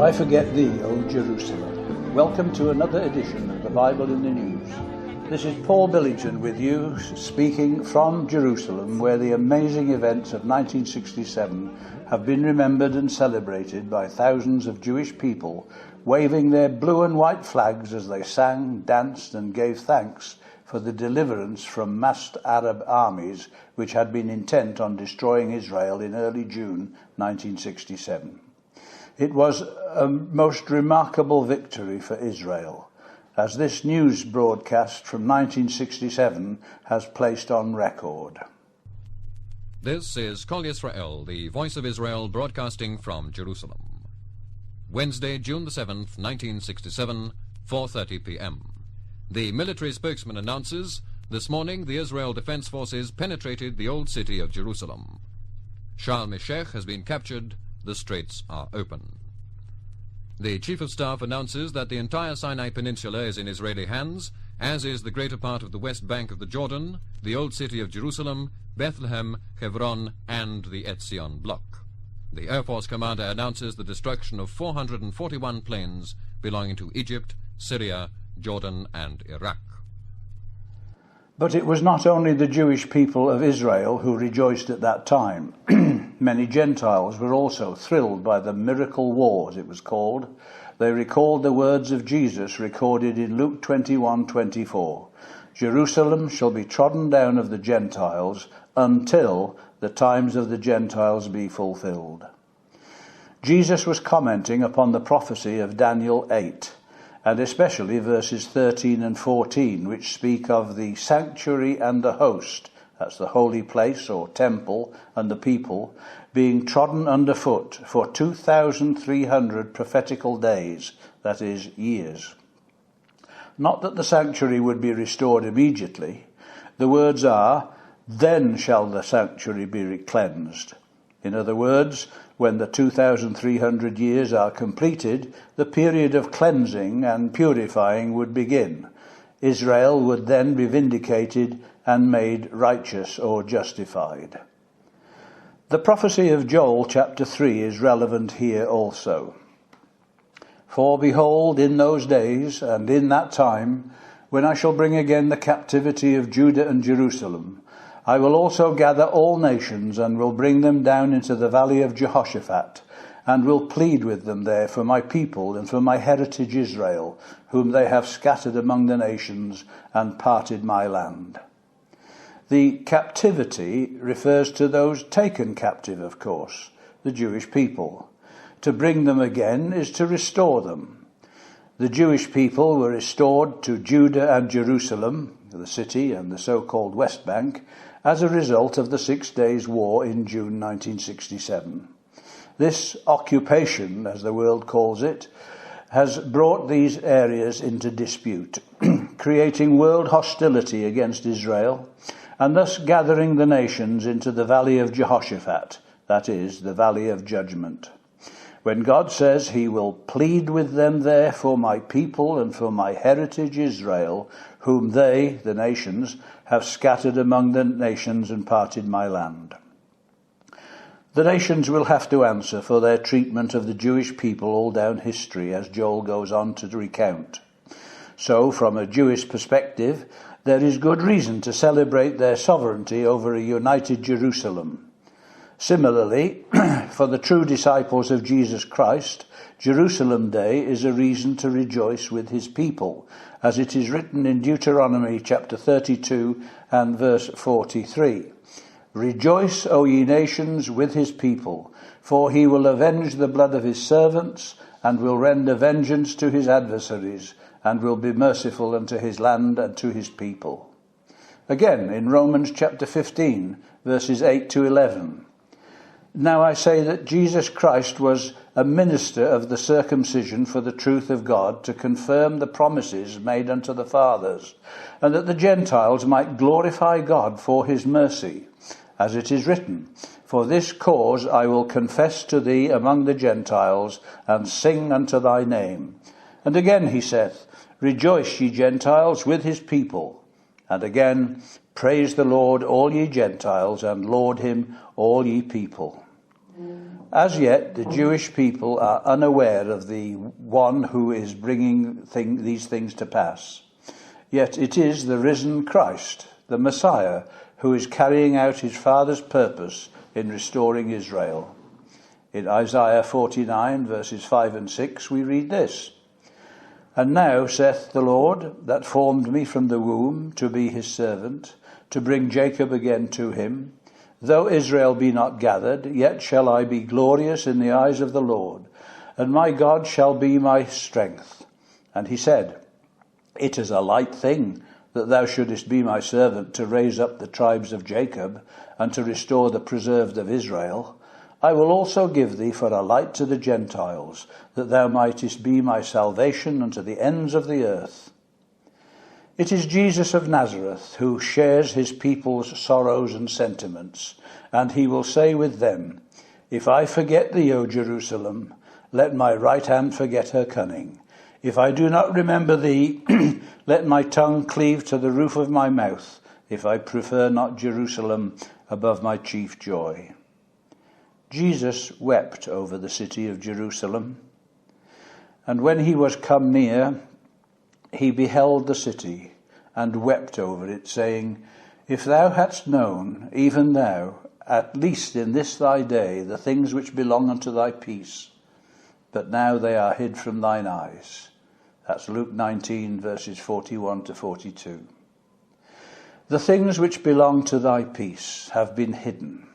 I forget thee, O Jerusalem? Welcome to another edition of the Bible in the News. This is Paul Billington with you, speaking from Jerusalem, where the amazing events of 1967 have been remembered and celebrated by thousands of Jewish people, waving their blue and white flags as they sang, danced and gave thanks for the deliverance from massed Arab armies which had been intent on destroying Israel in early June 1967. It was a most remarkable victory for Israel, as this news broadcast from 1967 has placed on record. This is Kol Israel, the voice of Israel, broadcasting from Jerusalem. Wednesday, June the 7th, 1967, 4:30 p.m. The military spokesman announces, this morning the Israel Defense Forces penetrated the old city of Jerusalem. Sharm el-Sheikh has been captured. The straits are open. The Chief of Staff announces that the entire Sinai Peninsula is in Israeli hands, as is the greater part of the west bank of the Jordan, the old city of Jerusalem, Bethlehem, Hebron, and the Etzion bloc. The Air Force commander announces the destruction of 441 planes belonging to Egypt, Syria, Jordan, and Iraq. But it was not only the Jewish people of Israel who rejoiced at that time. Many Gentiles were also thrilled by the miracle war, as it was called. They recalled the words of Jesus recorded in Luke 21:24. Jerusalem shall be trodden down of the Gentiles until the times of the Gentiles be fulfilled. Jesus was commenting upon the prophecy of Daniel 8, and especially verses 13 and 14, which speak of the sanctuary and the host, that's the holy place or temple, and the people, being trodden underfoot for 2,300 prophetical days, that is, years. Not that the sanctuary would be restored immediately. The words are, then shall the sanctuary be cleansed. In other words, when the 2,300 years are completed, the period of cleansing and purifying would begin. Israel would then be vindicated and made righteous or justified. The prophecy of Joel chapter 3 is relevant here also. For behold, in those days and in that time, when I shall bring again the captivity of Judah and Jerusalem, I will also gather all nations and will bring them down into the valley of Jehoshaphat, and will plead with them there for my people and for my heritage Israel, whom they have scattered among the nations and parted my land. The captivity refers to those taken captive, of course, the Jewish people. To bring them again is to restore them. The Jewish people were restored to Judah and Jerusalem, the city and the so-called West Bank, as a result of the 6 Days' War in June 1967. This occupation, as the world calls it, has brought these areas into dispute, creating world hostility against Israel, and thus gathering the nations into the valley of Jehoshaphat, that is, the valley of judgment. When God says he will plead with them there for my people and for my heritage Israel, whom they, the nations, have scattered among the nations and parted my land. The nations will have to answer for their treatment of the Jewish people all down history, as Joel goes on to recount. So, from a Jewish perspective, there is good reason to celebrate their sovereignty over a united Jerusalem. Similarly, for the true disciples of Jesus Christ, Jerusalem Day is a reason to rejoice with his people, as it is written in Deuteronomy chapter 32 and verse 43. Rejoice, O ye nations, with his people, for he will avenge the blood of his servants, and will render vengeance to his adversaries, and will be merciful unto his land and to his people. Again, in Romans chapter 15, verses 8 to 11. Now I say that Jesus Christ was a minister of the circumcision for the truth of God, to confirm the promises made unto the fathers, and that the Gentiles might glorify God for his mercy. As it is written, for this cause I will confess to thee among the Gentiles, and sing unto thy name. And again he saith, rejoice, ye Gentiles, with his people. And again, praise the Lord, all ye Gentiles, and laud him, all ye people. As yet, the Jewish people are unaware of the one who is bringing these things to pass. Yet it is the risen Christ, the Messiah, who is carrying out his Father's purpose in restoring Israel. In Isaiah 49, verses 5 and 6, we read this: "And now, saith the Lord, that formed me from the womb to be his servant, to bring Jacob again to him. Though Israel be not gathered, yet shall I be glorious in the eyes of the Lord, and my God shall be my strength." And he said, "It is a light thing that thou shouldest be my servant to raise up the tribes of Jacob, and to restore the preserved of Israel. I will also give thee for a light to the Gentiles, that thou mightest be my salvation unto the ends of the earth." It is Jesus of Nazareth who shares his people's sorrows and sentiments, and he will say with them, "If I forget thee, O Jerusalem, let my right hand forget her cunning. If I do not remember thee, let my tongue cleave to the roof of my mouth, if I prefer not Jerusalem above my chief joy." Jesus wept over the city of Jerusalem, and when he was come near, he beheld the city, and wept over it, saying, "If thou hadst known, even thou, at least in this thy day, the things which belong unto thy peace, but now they are hid from thine eyes." That's Luke 19, verses 41 to 42. The things which belong to thy peace have been hidden,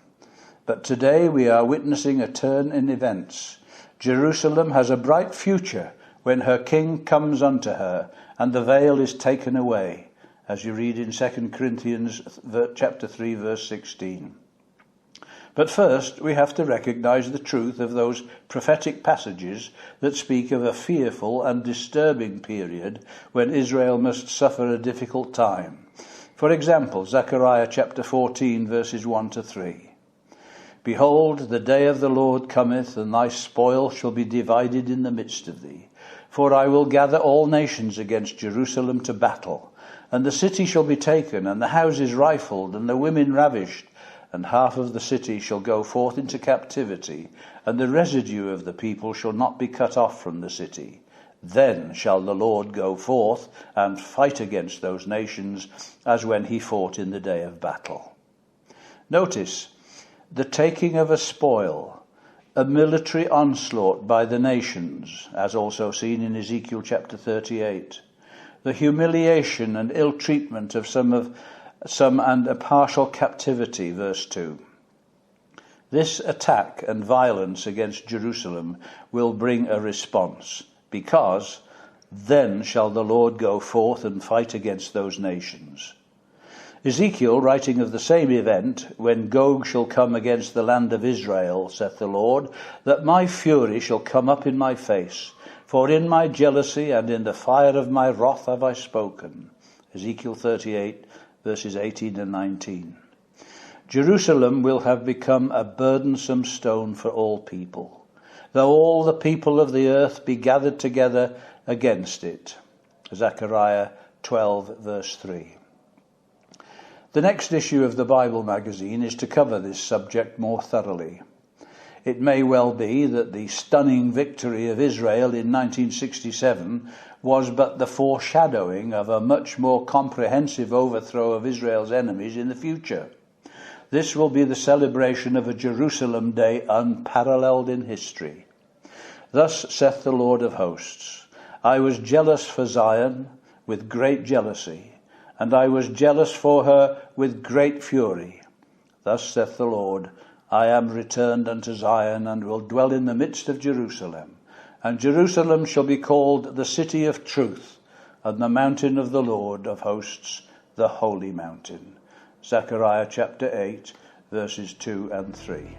but today we are witnessing a turn in events. Jerusalem has a bright future when her king comes unto her, and the veil is taken away, as you read in 2 Corinthians chapter 3, verse 16. But first, we have to recognize the truth of those prophetic passages that speak of a fearful and disturbing period when Israel must suffer a difficult time. For example, Zechariah chapter 14, verses 1 to 3. "Behold, the day of the Lord cometh, and thy spoil shall be divided in the midst of thee. For I will gather all nations against Jerusalem to battle, and the city shall be taken, and the houses rifled, and the women ravished, and half of the city shall go forth into captivity, and the residue of the people shall not be cut off from the city. Then shall the Lord go forth and fight against those nations, as when he fought in the day of battle." Notice the taking of a spoil, a military onslaught by the nations, as also seen in Ezekiel chapter 38, the humiliation and ill treatment of some and a partial captivity, verse 2. This attack and violence against Jerusalem will bring a response, because then shall the Lord go forth and fight against those nations. Ezekiel, writing of the same event, "When Gog shall come against the land of Israel, saith the Lord, that my fury shall come up in my face, for in my jealousy and in the fire of my wrath have I spoken." Ezekiel 38, verses 18 and 19. Jerusalem will have become a burdensome stone for all people, though all the people of the earth be gathered together against it. Zechariah 12, verse 3. The next issue of the Bible magazine is to cover this subject more thoroughly. It may well be that the stunning victory of Israel in 1967 was but the foreshadowing of a much more comprehensive overthrow of Israel's enemies in the future. This will be the celebration of a Jerusalem Day unparalleled in history. Thus saith the Lord of hosts, "I was jealous for Zion with great jealousy, and I was jealous for her with great fury. Thus saith the Lord, I am returned unto Zion, and will dwell in the midst of Jerusalem. And Jerusalem shall be called the city of truth, and the mountain of the Lord of hosts, the holy mountain." Zechariah chapter 8, verses 2 and 3.